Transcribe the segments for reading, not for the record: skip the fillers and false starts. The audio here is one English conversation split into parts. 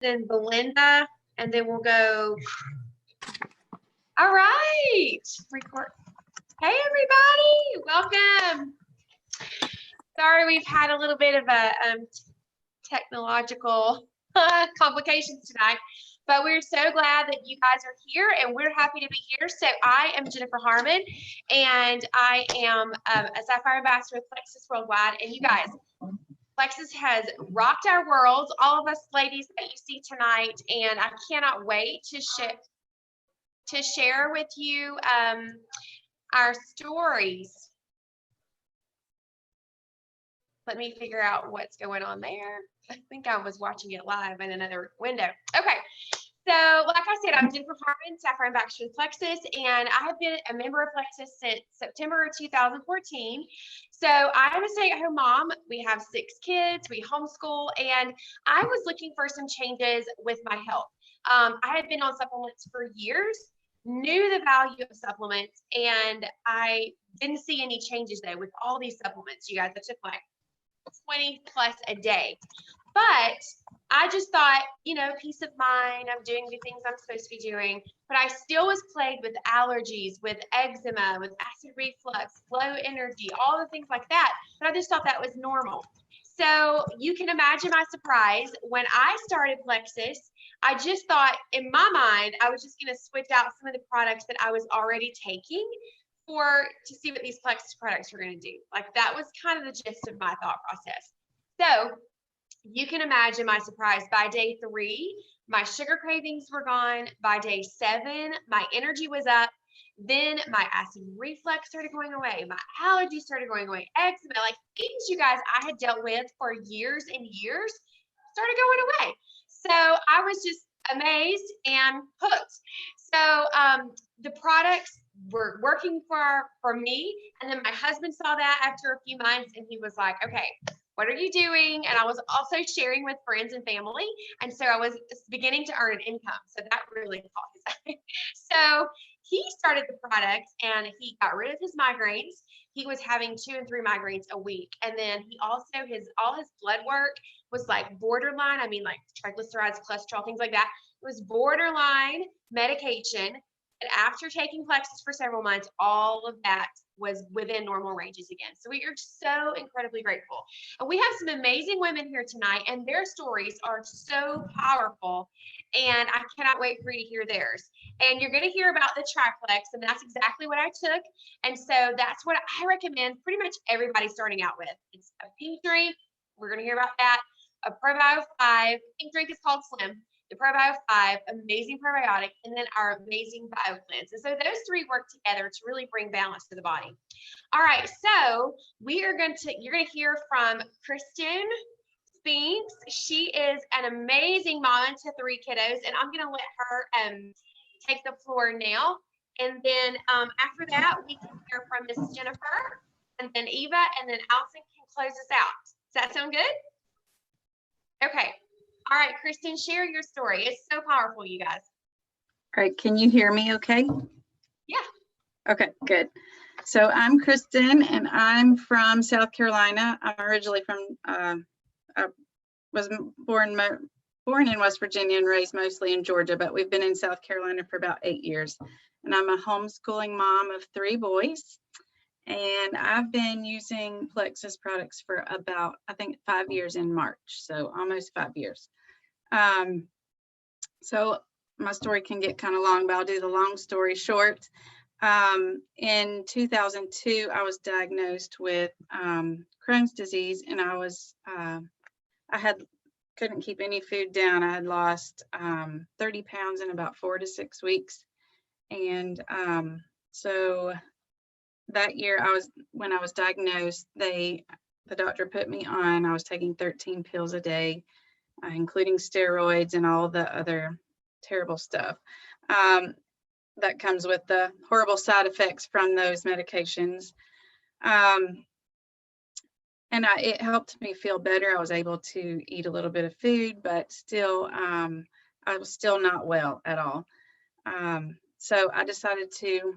then Belinda, and then we'll go. All right, record. Hey, everybody, welcome. Sorry, we've had a little bit of a technological complications tonight, but we're so glad that you guys are here, and we're happy to be here. So I am Jennifer Harmon, and I am a Sapphire Ambassador with Plexus Worldwide. And you guys, Plexus has rocked our world, all of us ladies that you see tonight, and I cannot wait to share with you our stories. Let me figure out what's going on there. I think I was watching it live in another window. Okay, so like I said, I'm Jennifer Harmon, Sapphire Ambassador with Plexus, and I have been a member of Plexus since September of 2014. So I'm a stay-at-home mom. We have 6 kids, we homeschool, and I was looking for some changes with my health. I had been on supplements for years, knew the value of supplements, and I didn't see any changes though with all these supplements, you guys. I took like 20 plus a day. But I just thought, you know, peace of mind, I'm doing the things I'm supposed to be doing, but I still was plagued with allergies, with eczema, with acid reflux, low energy, all the things like that. But I just thought that was normal. So you can imagine my surprise when I started Plexus. I just thought in my mind, I was just going to switch out some of the products that I was already taking to see what these Plexus products were going to do. Like that was kind of the gist of my thought process. So you can imagine my surprise. By day 3, my sugar cravings were gone. By day 7, my energy was up. Then my acid reflux started going away. My allergies started going away. Eczema, like things you guys I had dealt with for years and years started going away. So I was just amazed and hooked. So the products were working for me. And then my husband saw that after a few months, and he was like, okay, what are you doing? And I was also sharing with friends and family. And so I was beginning to earn an income. So that really caught his eye. So he started the product and he got rid of his migraines. He was having 2 and 3 migraines a week. And then he also, all his blood work was like borderline. I mean, like triglycerides, cholesterol, things like that. It was borderline medication. And after taking Plexus for several months, all of that was within normal ranges again. So we are so incredibly grateful. And we have some amazing women here tonight, and their stories are so powerful. And I cannot wait for you to hear theirs. And you're going to hear about the Triplex, and that's exactly what I took. And so that's what I recommend pretty much everybody starting out with. It's a pink drink. We're going to hear about that. A Probio 5. Pink drink is called Slim. The Probio 5, amazing probiotic, and then our amazing Bio Cleanse. And so those 3 work together to really bring balance to the body. All right, so you're going to hear from Kristen Spinks. She is an amazing mom to 3 kiddos, and I'm going to let her take the floor now. And then after that, we can hear from Miss Jennifer, and then Eva, and then Allison can close us out. Does that sound good? Okay. All right, Kristen, share your story. It's so powerful, you guys. All right, can you hear me okay? Yeah. Okay, good. So I'm Kristen, and I'm from South Carolina. I'm originally from, I was born in West Virginia and raised mostly in Georgia, but we've been in South Carolina for about 8 years. And I'm a homeschooling mom of 3 boys. And I've been using Plexus products for about, I think, 5 years in March, so almost 5 years. So my story can get kind of long, but I'll do the long story short. In 2002, I was diagnosed with Crohn's disease, and couldn't keep any food down. I had lost 30 pounds in about 4 to 6 weeks. And so that year when I was diagnosed, the doctor put me on, I was taking 13 pills a day, including steroids and all the other terrible stuff that comes with the horrible side effects from those medications. And it helped me feel better. I was able to eat a little bit of food, but still, I was still not well at all. So I decided to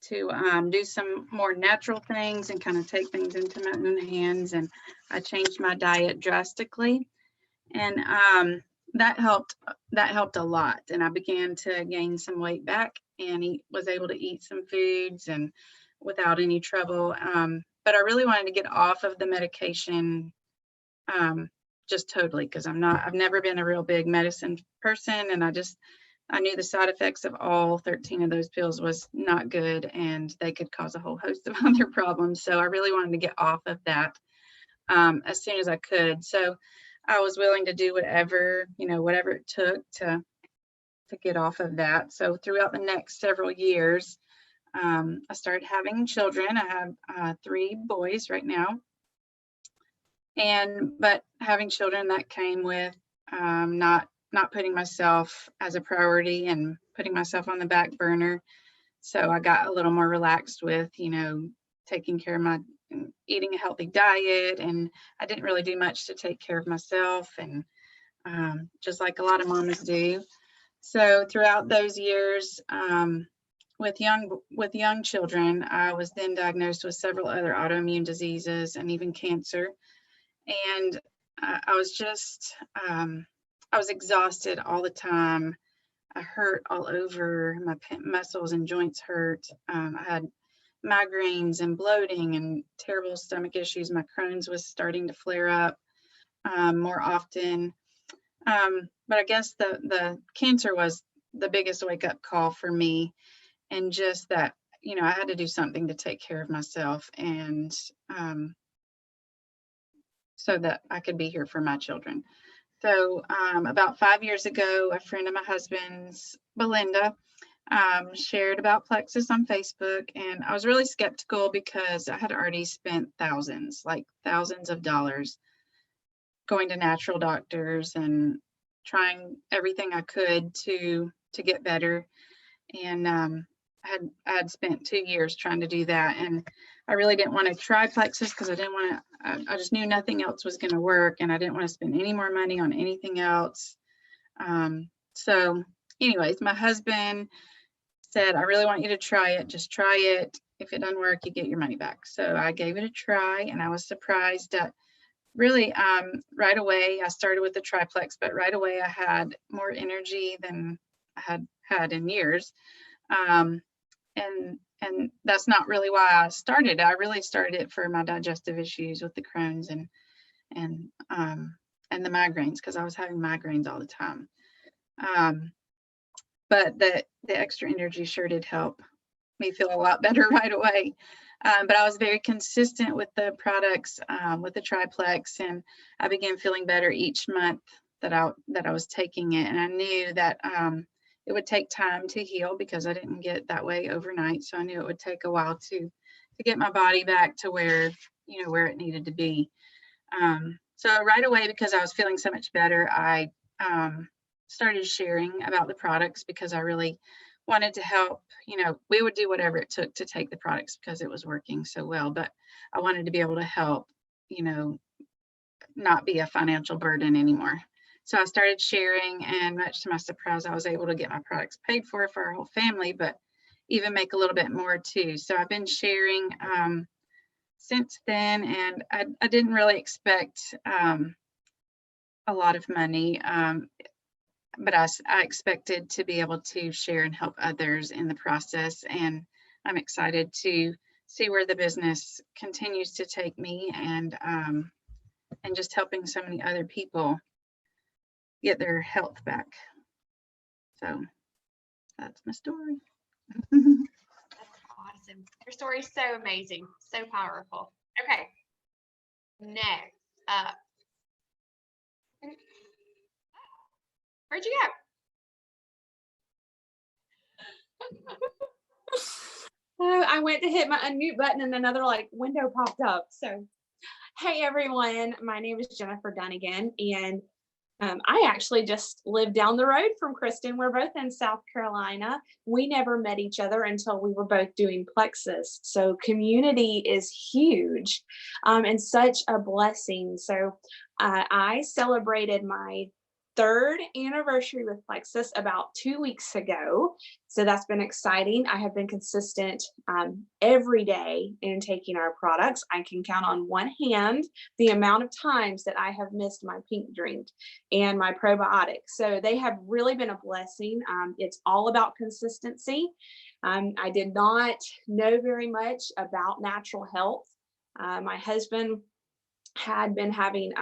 do some more natural things and kind of take things into my own hands. And I changed my diet drastically. And that helped a lot. And I began to gain some weight back and was able to eat some foods and without any trouble. But I really wanted to get off of the medication just totally, because I've never been a real big medicine person, and I knew the side effects of all 13 of those pills was not good, and they could cause a whole host of other problems. So I really wanted to get off of that as soon as I could. So I was willing to do whatever it took to get off of that. So throughout the next several years, I started having children. I have 3 boys right now. But having children, that came with not putting myself as a priority and putting myself on the back burner. So I got a little more relaxed with, taking care of eating a healthy diet, and I didn't really do much to take care of myself, and just like a lot of mamas do. So throughout those years, with young children, I was then diagnosed with several other autoimmune diseases and even cancer. And I was exhausted all the time. I hurt all over. My muscles and joints hurt. I had migraines and bloating and terrible stomach issues. My Crohn's was starting to flare up more often. But I guess the cancer was the biggest wake-up call for me, and just that, I had to do something to take care of myself, and so that I could be here for my children. So about 5 years ago, a friend of my husband's, Belinda, shared about Plexus on Facebook, and I was really skeptical because I had already spent thousands of dollars going to natural doctors and trying everything I could to get better. And I had spent 2 years trying to do that, and I really didn't want to try Plexus because I just knew nothing else was going to work, and I didn't want to spend any more money on anything else. So anyways, my husband said, I really want you to try it. Just try it. If it doesn't work, you get your money back. So I gave it a try, and I was surprised that really right away, I started with the triplex, but right away I had more energy than I had in years. And that's not really why I started. I really started it for my digestive issues with the Crohn's and the migraines, because I was having migraines all the time. But the extra energy sure did help me feel a lot better right away. But I was very consistent with the products, with the triplex, and I began feeling better each month that I was taking it. And I knew that it would take time to heal because I didn't get that way overnight. So I knew it would take a while to get my body back to where it needed to be. So right away, because I was feeling so much better, I started sharing about the products because I really wanted to help. We would do whatever it took to take the products because it was working so well, but I wanted to be able to help, not be a financial burden anymore. So I started sharing, and much to my surprise, I was able to get my products paid for our whole family, but even make a little bit more too. So I've been sharing since then, and I didn't really expect a lot of money, but I expected to be able to share and help others in the process. And I'm excited to see where the business continues to take me, and just helping so many other people get their health back. So that's my story. That's awesome. Your story is so amazing, so powerful. Okay, next up. Where'd you Oh, I went to hit my unmute button and another window popped up. So, hey everyone, my name is Jennifer Dunnigan, and I actually just live down the road from Kristen. We're both in South Carolina. We never met each other until we were both doing Plexus. So community is huge and such a blessing. So I celebrated my 3rd anniversary with Plexus about 2 weeks ago. So that's been exciting. I have been consistent every day in taking our products. I can count on one hand the amount of times that I have missed my pink drink and my probiotics. So they have really been a blessing. It's all about consistency. I did not know very much about natural health. My husband had been having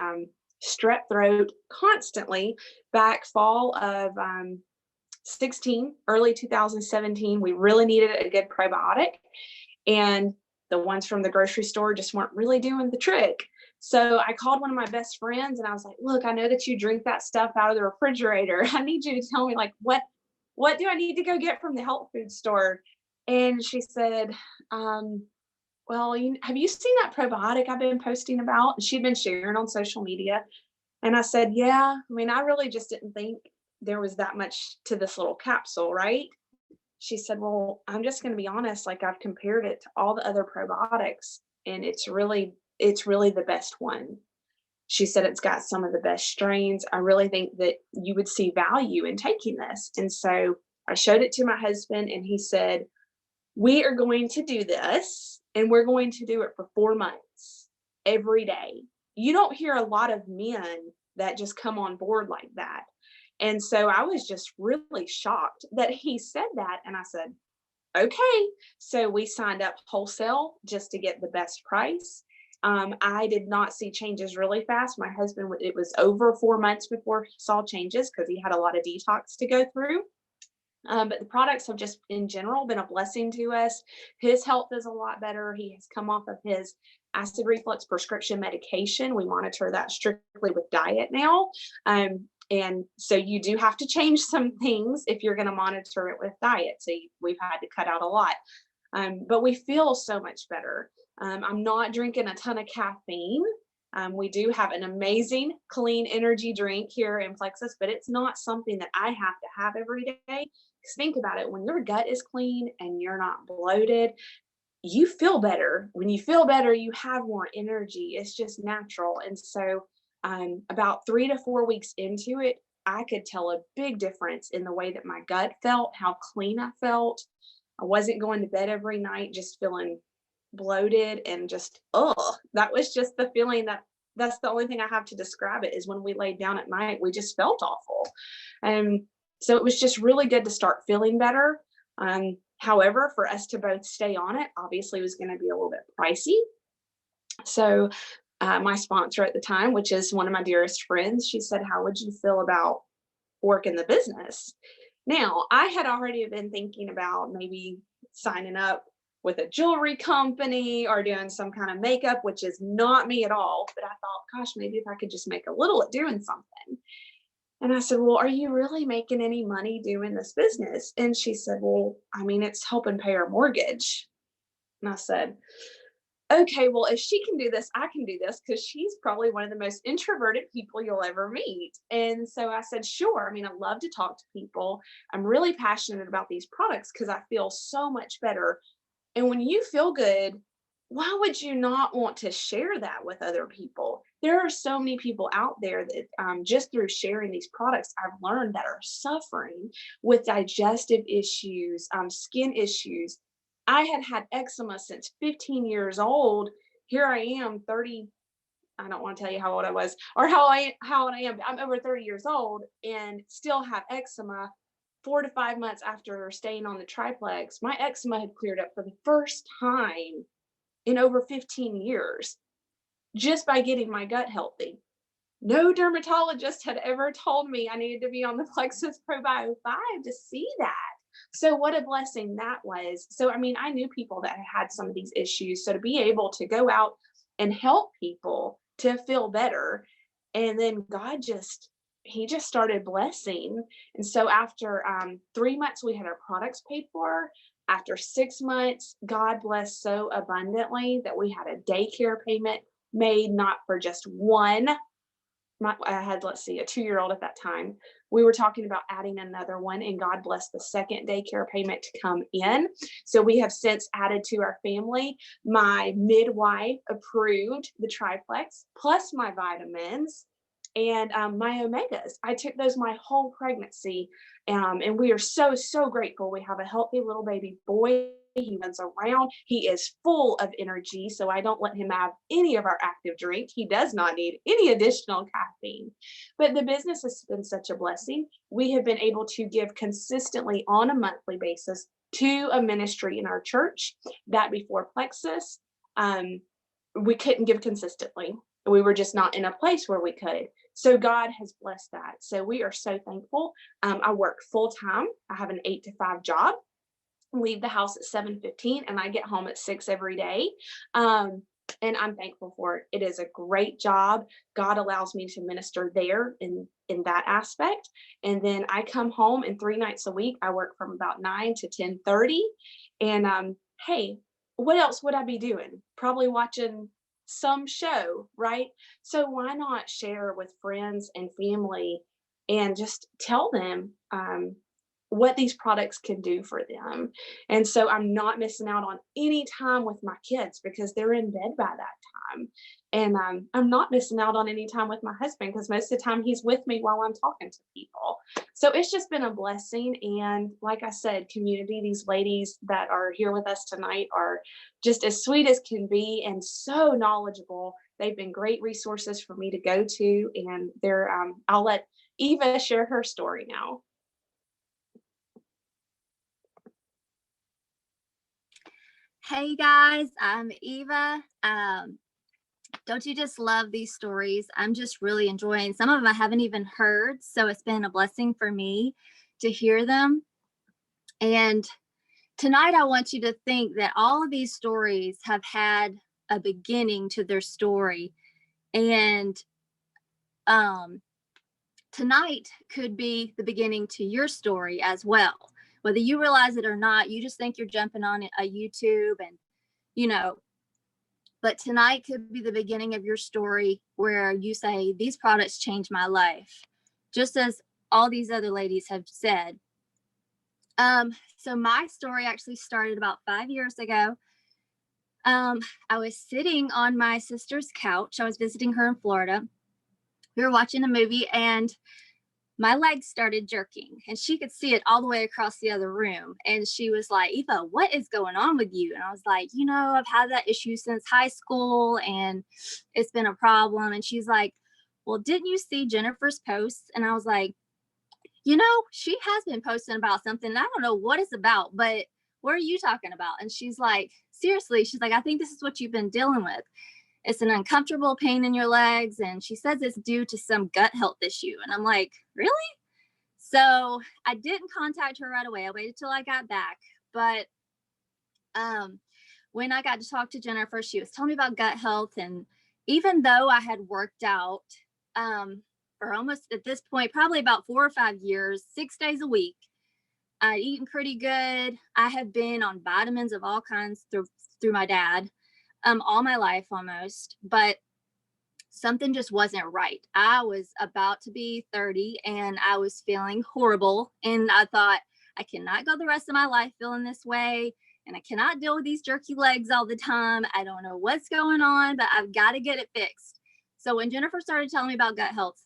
strep throat constantly back fall of 16, early 2017. We really needed a good probiotic, and the ones from the grocery store just weren't really doing the trick. So I called one of my best friends and I was like, look, I know that you drink that stuff out of the refrigerator. I need you to tell me, like, what do I need to go get from the health food store? And she said, well, have you seen that probiotic I've been posting about? And she'd been sharing on social media. And I said, yeah, I mean, I really just didn't think there was that much to this little capsule, right? She said, well, I'm just going to be honest, like I've compared it to all the other probiotics and it's really the best one. She said, it's got some of the best strains. I really think that you would see value in taking this. And so I showed it to my husband and he said, we are going to do this and we're going to do it for 4 months every day. You don't hear a lot of men that just come on board like that. And so I was just really shocked that he said that. And I said, okay. So we signed up wholesale just to get the best price. I did not see changes really fast. My husband, it was over 4 months before he saw changes because he had a lot of detox to go through. But the products have just in general been a blessing to us. His health is a lot better. He has come off of his acid reflux prescription medication. We monitor that strictly with diet now. And so you do have to change some things if you're going to monitor it with diet. So we've had to cut out a lot. But we feel so much better. I'm not drinking a ton of caffeine. We do have an amazing clean energy drink here in Plexus, but it's not something that I have to have every day. Because think about it, when your gut is clean and you're not bloated, you feel better. When you feel better, you have more energy. It's just natural. And so about 3 to 4 weeks into it, I could tell a big difference in the way that my gut felt, how clean I felt. I wasn't going to bed every night just feeling bloated and just, that was just the feeling that's the only thing I have to describe it is when we laid down at night, we just felt awful. And so it was just really good to start feeling better. However, for us to both stay on it, obviously was going to be a little bit pricey. So my sponsor at the time, which is one of my dearest friends, she said, how would you feel about working the business? Now, I had already been thinking about maybe signing up with a jewelry company or doing some kind of makeup, which is not me at all. But I thought, gosh, maybe if I could just make a little at doing something. And I said, well, are you really making any money doing this business? And she said, well, I mean, it's helping pay our mortgage. And I said, okay, well, if she can do this, I can do this because she's probably one of the most introverted people you'll ever meet. And so I said, sure. I mean, I love to talk to people. I'm really passionate about these products because I feel so much better. And when you feel good, why would you not want to share that with other people? There are so many people out there that just through sharing these products, I've learned that are suffering with digestive issues, skin issues. I had eczema since 15 years old. Here I am, 30. I don't want to tell you how old I was or how old I am. I'm over 30 years old and still have eczema. 4 to 5 months after staying on the triplex, my eczema had cleared up for the first time in over 15 years just by getting my gut healthy. No dermatologist had ever told me I needed to be on the Plexus Probio 5 to see that. So what a blessing that was. So, I mean, I knew people that had some of these issues. So to be able to go out and help people to feel better, and then he just started blessing. And so after 3 months, we had our products paid for. After 6 months, God blessed so abundantly that we had a daycare payment made, not for just one. I had, a 2-year-old at that time. We were talking about adding another one, and God blessed the second daycare payment to come in. So we have since added to our family. My midwife approved the triplex plus my vitamins. And my omegas, I took those my whole pregnancy. And we are so, so grateful. We have a healthy little baby boy. He runs around. He is full of energy. So I don't let him have any of our active drink. He does not need any additional caffeine. But the business has been such a blessing. We have been able to give consistently on a monthly basis to a ministry in our church. That before Plexus, we couldn't give consistently. We were just not in a place where we could. So God has blessed that. So we are so thankful. I work full time. I have an 8 to 5 job. Leave the house at 7:15 and I get home at 6 every day. And I'm thankful for it. It is a great job. God allows me to minister there in that aspect. And then I come home, and 3 nights a week I work from about 9 to 10:30. And hey, what else would I be doing? Probably watching some show, right? So why not share with friends and family and just tell them what these products can do for them? And so I'm not missing out on any time with my kids because they're in bed by that time. And I'm not missing out on any time with my husband because most of the time he's with me while I'm talking to people. So it's just been a blessing. And like I said, community, these ladies that are here with us tonight are just as sweet as can be and so knowledgeable. They've been great resources for me to go to. And they're, I'll let Eva share her story now. Hey guys, I'm Eva. Don't you just love these stories? I'm just really enjoying some of them I haven't even heard, so it's been a blessing for me to hear them. And tonight I want you to think that all of these stories have had a beginning to their story. And tonight could be the beginning to your story as well. Whether you realize it or not, you just think you're jumping on a YouTube and, you know, but tonight could be the beginning of your story where you say, these products changed my life, just as all these other ladies have said. So my story actually started about 5 years ago. I was sitting on my sister's couch. I was visiting her in Florida. We were watching a movie and my legs started jerking and she could see it all the way across the other room. And she was like, Eva, what is going on with you? And I was like, you know, I've had that issue since high school and it's been a problem. And she's like, well, didn't you see Jennifer's posts? And I was like, you know, she has been posting about something. And I don't know what it's about, but what are you talking about? And she's like, seriously, she's like, I think this is what you've been dealing with. It's an uncomfortable pain in your legs. And she says it's due to some gut health issue. And I'm like, really? So I didn't contact her right away. I waited till I got back. But when I got to talk to Jennifer, she was telling me about gut health. And even though I had worked out for almost at this point, probably about 4 or 5 years, 6 days a week, I'd eaten pretty good. I have been on vitamins of all kinds through my dad. All my life almost, but something just wasn't right. I was about to be 30 and I was feeling horrible. And I thought, I cannot go the rest of my life feeling this way. And I cannot deal with these jerky legs all the time. I don't know what's going on, but I've got to get it fixed. So when Jennifer started telling me about gut health,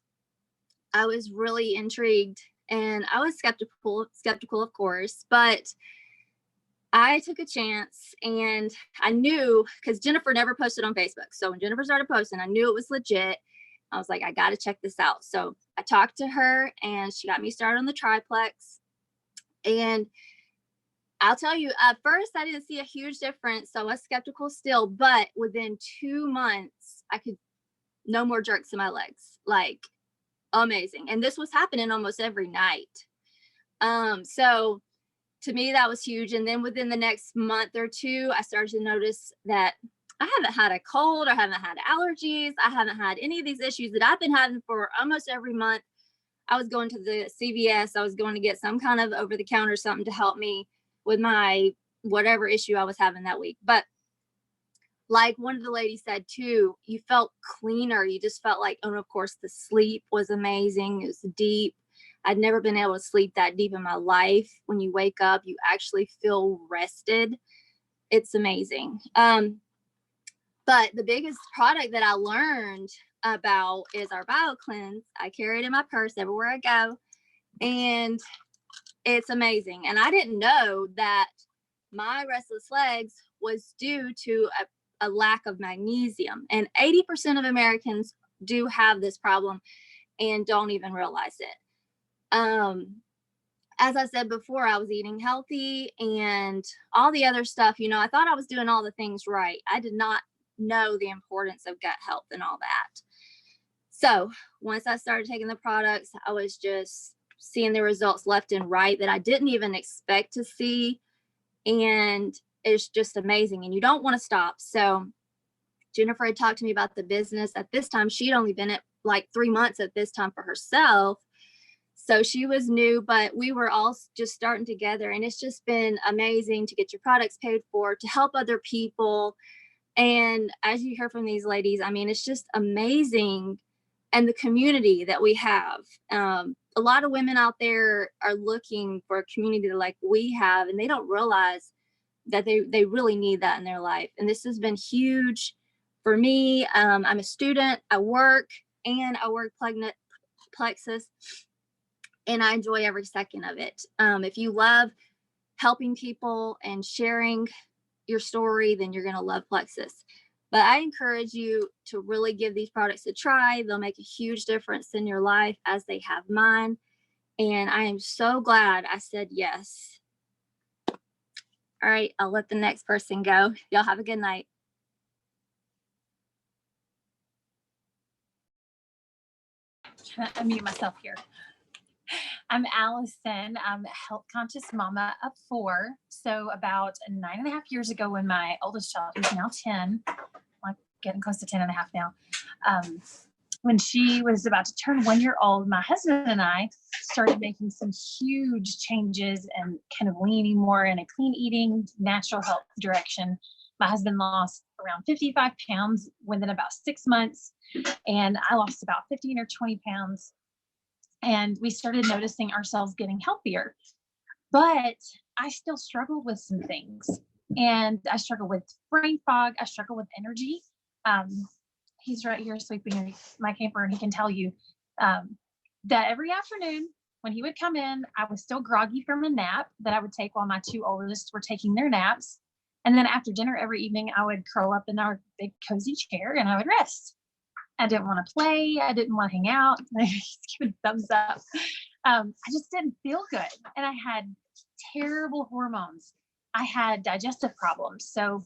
I was really intrigued and I was skeptical, of course, but I took a chance and I knew because Jennifer never posted on Facebook. So when Jennifer started posting, I knew it was legit. I was like, I got to check this out. So I talked to her and she got me started on the triplex. And I'll tell you, at first I didn't see a huge difference. So I was skeptical still, but within 2 months, I could no more jerks in my legs, like amazing. And this was happening almost every night. So to me, that was huge. And then within the next month or two, I started to notice that I haven't had a cold, I haven't had allergies, I haven't had any of these issues that I've been having for almost every month. I was going to the CVS, I was going to get some kind of over-the-counter something to help me with my whatever issue I was having that week. But like one of the ladies said too, you felt cleaner. You just felt like, and of course the sleep was amazing. It was deep. I'd never been able to sleep that deep in my life. When you wake up, you actually feel rested. It's amazing. But the biggest product that I learned about is our Bio Cleanse. I carry it in my purse everywhere I go, and it's amazing. And I didn't know that my restless legs was due to a lack of magnesium. And 80% of Americans do have this problem and don't even realize it. As I said before, I was eating healthy and all the other stuff. I thought I was doing all the things right. I did not know the importance of gut health and all that. So once I started taking the products, I was just seeing the results left and right that I didn't even expect to see. And it's just amazing. And you don't want to stop. So Jennifer had talked to me about the business. At this time, she'd only been at like 3 months at this time for herself. So she was new, but we were all just starting together. And it's just been amazing to get your products paid for, to help other people. And as you hear from these ladies, I mean, it's just amazing. And the community that we have. A lot of women out there are looking for a community like we have, and they don't realize that they really need that in their life. And this has been huge for me. I'm a student, I work Plexus, and I enjoy every second of it. If you love helping people and sharing your story, then you're going to love Plexus. But I encourage you to really give these products a try. They'll make a huge difference in your life, as they have mine. And I am so glad I said yes. All right, I'll let the next person go. Y'all have a good night. Trying to unmute myself here. I'm Allison. I'm a health conscious mama of 4. So about 9.5 years ago, when my oldest child, who's now 10, like getting close to 10 and a half now, when she was about to turn 1 year old, my husband and I started making some huge changes and kind of leaning more in a clean eating, natural health direction. My husband lost around 55 pounds within about 6 months, and I lost about 15 or 20 pounds. And we started noticing ourselves getting healthier. But I still struggled with some things. And I struggle with brain fog. I struggle with energy. He's right here sleeping in my camper, and he can tell you that every afternoon when he would come in, I was still groggy from a nap that I would take while my 2 oldest were taking their naps. And then after dinner every evening, I would curl up in our big cozy chair and I would rest. I didn't want to play. I didn't want to hang out. He's giving thumbs up. I just didn't feel good. And I had terrible hormones. I had digestive problems. So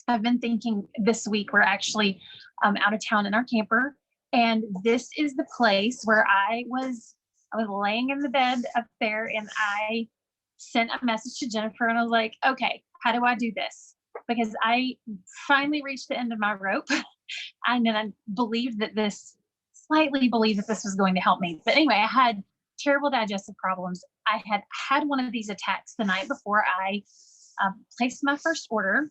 I've been thinking this week, we're actually out of town in our camper. And this is the place where I was laying in the bed up there, and I sent a message to Jennifer, and I was like, okay, how do I do this? Because I finally reached the end of my rope. And then I slightly believed that this was going to help me. But anyway, I had terrible digestive problems. I had one of these attacks the night before I placed my first order.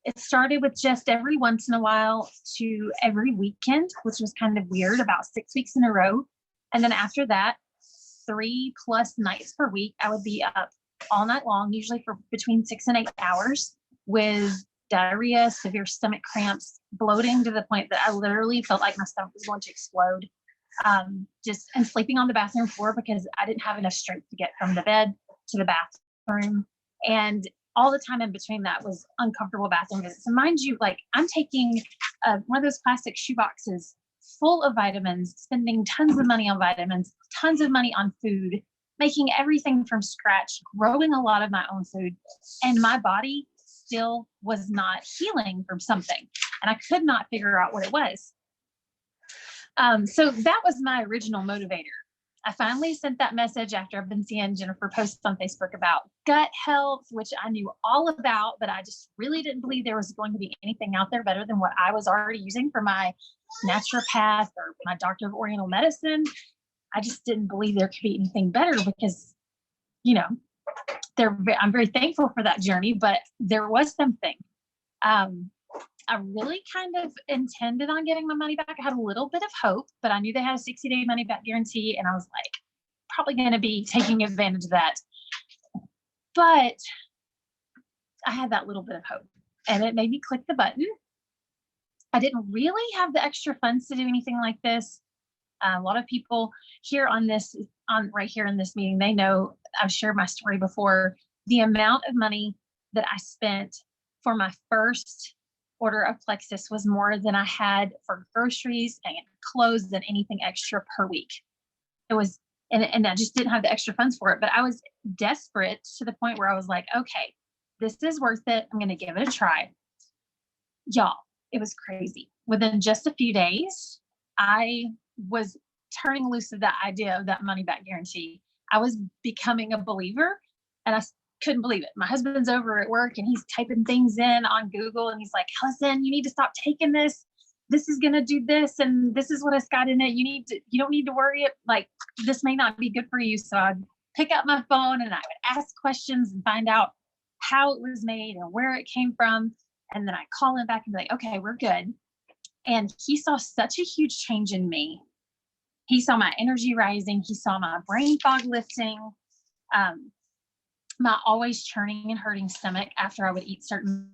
It started with just every once in a while to every weekend, which was kind of weird, about 6 weeks in a row. And then after that, 3+ nights per week, I would be up all night long, usually for between 6 and 8 hours, with diarrhea, severe stomach cramps, bloating to the point that I literally felt like my stomach was going to explode. And sleeping on the bathroom floor because I didn't have enough strength to get from the bed to the bathroom. And all the time in between that was uncomfortable bathroom visits. And mind you, like, I'm taking one of those plastic shoe boxes full of vitamins, spending tons of money on vitamins, tons of money on food, making everything from scratch, growing a lot of my own food. And my body still was not healing from something. And I could not figure out what it was. So that was my original motivator. I finally sent that message after I've been seeing Jennifer post on Facebook about gut health, which I knew all about, but I just really didn't believe there was going to be anything out there better than what I was already using for my naturopath or my doctor of Oriental medicine. I just didn't believe there could be anything better because, I'm very thankful for that journey, but there was something. I really kind of intended on getting my money back. I had a little bit of hope, but I knew they had a 60-day money back guarantee, and I was like, probably going to be taking advantage of that. But I had that little bit of hope, and it made me click the button. I didn't really have the extra funds to do anything like this. A lot of people here on right here in this meeting, they know I've shared my story before. The amount of money that I spent for my first order of Plexus was more than I had for groceries and clothes and anything extra per week. It was, and I just didn't have the extra funds for it, but I was desperate to the point where I was like, okay, this is worth it. I'm going to give it a try. Y'all, it was crazy. Within just a few days, I was turning loose of that idea of that money back guarantee. I was becoming a believer, and I couldn't believe it. My husband's over at work and he's typing things in on Google and he's like, Allison, you need to stop taking this. This is going to do this. And this is what it's got in it. You don't need to worry. Like, this may not be good for you. So I'd pick up my phone and I would ask questions and find out how it was made and where it came from. And then I call him back and be like, okay, we're good. And he saw such a huge change in me. He saw my energy rising. He saw my brain fog lifting. My always churning and hurting stomach after I would eat certain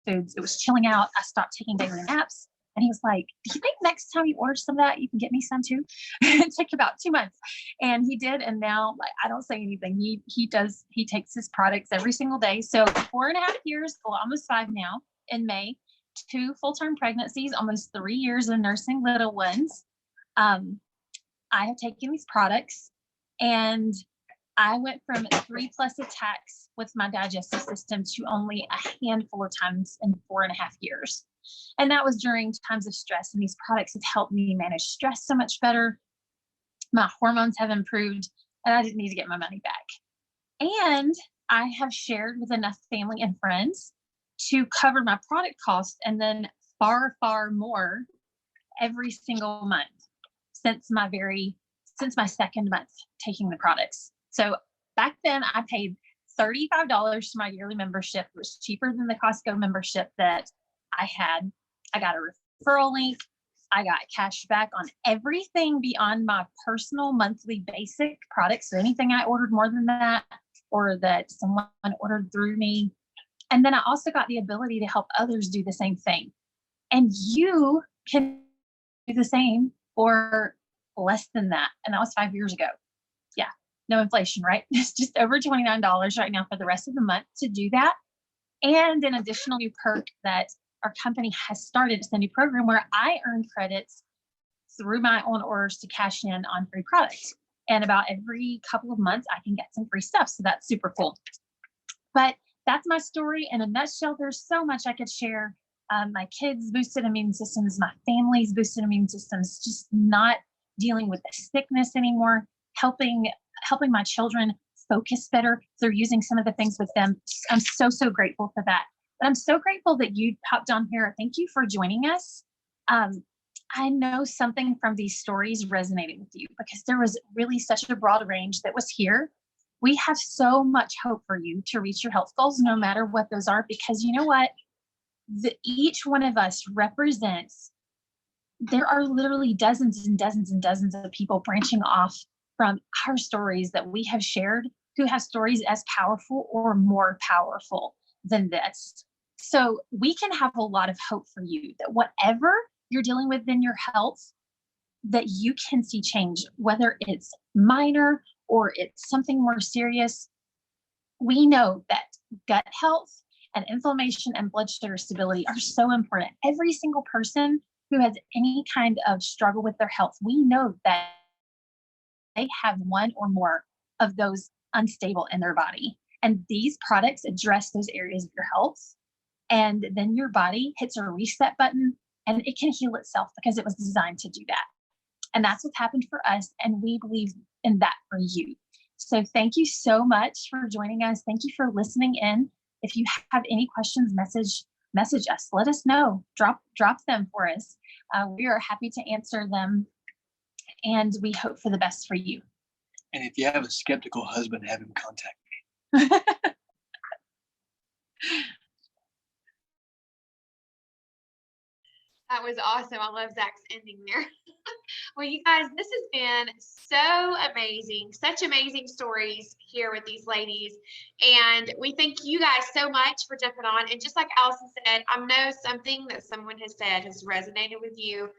foods. It was chilling out. I stopped taking daily naps. And he was like, do you think next time you order some of that, you can get me some too? It took about 2 months. And he did. And now, like, I don't say anything. He takes his products every single day. So 4.5 years, well, almost 5 now in May, 2 full-term pregnancies, almost 3 years of nursing little ones. I have taken these products, and I went from 3+ attacks with my digestive system to only a handful of times in 4.5 years. And that was during times of stress. And these products have helped me manage stress so much better. My hormones have improved, and I didn't need to get my money back. And I have shared with enough family and friends to cover my product cost, and then far, far more every single month since my 2nd month taking the products. So back then I paid $35 to my yearly membership. It was cheaper than the Costco membership that I had. I got a referral link. I got cash back on everything beyond my personal monthly basic products. So anything I ordered more than that, or that someone ordered through me. And then I also got the ability to help others do the same thing. And you can do the same for less than that. And that was 5 years ago. Yeah, no inflation, right? It's just over $29 right now for the rest of the month to do that. And an additional new perk that our company has started. It's a new program where I earn credits through my own orders to cash in on free products. And about every couple of months, I can get some free stuff. So that's super cool. But that's my story in a nutshell. There's so much I could share. My kids' boosted immune systems, my family's boosted immune systems, just not dealing with the sickness anymore, helping my children focus better through using some of the things with them. I'm so, so grateful for that. But I'm so grateful that you popped on here. Thank you for joining us. I know something from these stories resonated with you because there was really such a broad range that was here. We have so much hope for you to reach your health goals, no matter what those are, because you know what? Each one of us represents, there are literally dozens and dozens and dozens of people branching off from our stories that we have shared who have stories as powerful or more powerful than this. So we can have a lot of hope for you that whatever you're dealing with in your health, that you can see change, whether it's minor or it's something more serious. We know that gut health and inflammation and blood sugar stability are so important. Every single person who has any kind of struggle with their health, we know that they have one or more of those unstable in their body. And these products address those areas of your health. And then your body hits a reset button and it can heal itself because it was designed to do that. And that's what's happened for us. And we believe in that for you. So thank you so much for joining us. Thank you for listening in. If you have any questions, message us. Let us know. Drop them for us. We are happy to answer them. And we hope for the best for you. And if you have a skeptical husband, have him contact me. That was awesome. I love Zach's ending there. Well, you guys, this has been so amazing, such amazing stories here with these ladies. And we thank you guys so much for jumping on. And just like Allison said, I know something that someone has said has resonated with you,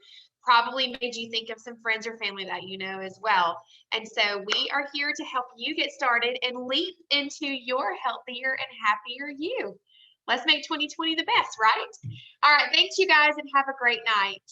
probably made you think of some friends or family that you know as well. And so we are here to help you get started and leap into your healthier and happier you. Let's make 2020 the best, right? All right. Thanks, you guys, and have a great night.